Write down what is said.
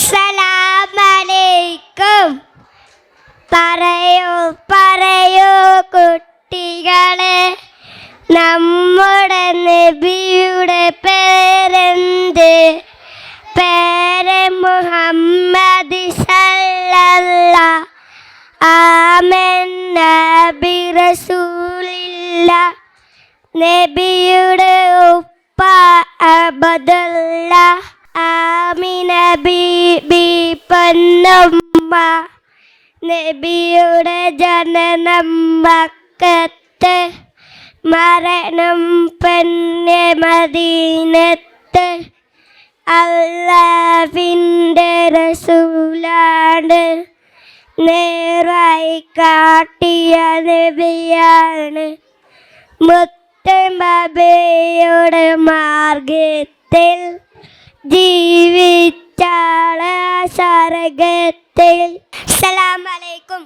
സലാമലൈക്കും. പറയൂ പറയൂ കുട്ടികളെ, നമ്മുടെ നബിയുടെ പേരെന്ത്? പേര് മുഹമ്മദ് സല്ലല്ലാഹു ആമന്ന ബി റസൂലില്ലാഹ്. നബിയുടെ ഉപ്പ അബ്ദുല്ലാഹ്, ആമിന ബീബി പൊന്നുമ്മ. നബിയുടെ ജനനം മക്കത്ത്, മരണം പിന്നെ മദീനത്ത്. അല്ലാഹുവിൻ്റെ റസൂലാണ്, നേരായി കാട്ടിയ നബിയാണ്. മുത്തുനബിയുടെ മാർഗത്തിൽ ജീവിച്ചാള സ്വർഗത്തിൽ. അസ്സലാമു അലൈക്കും.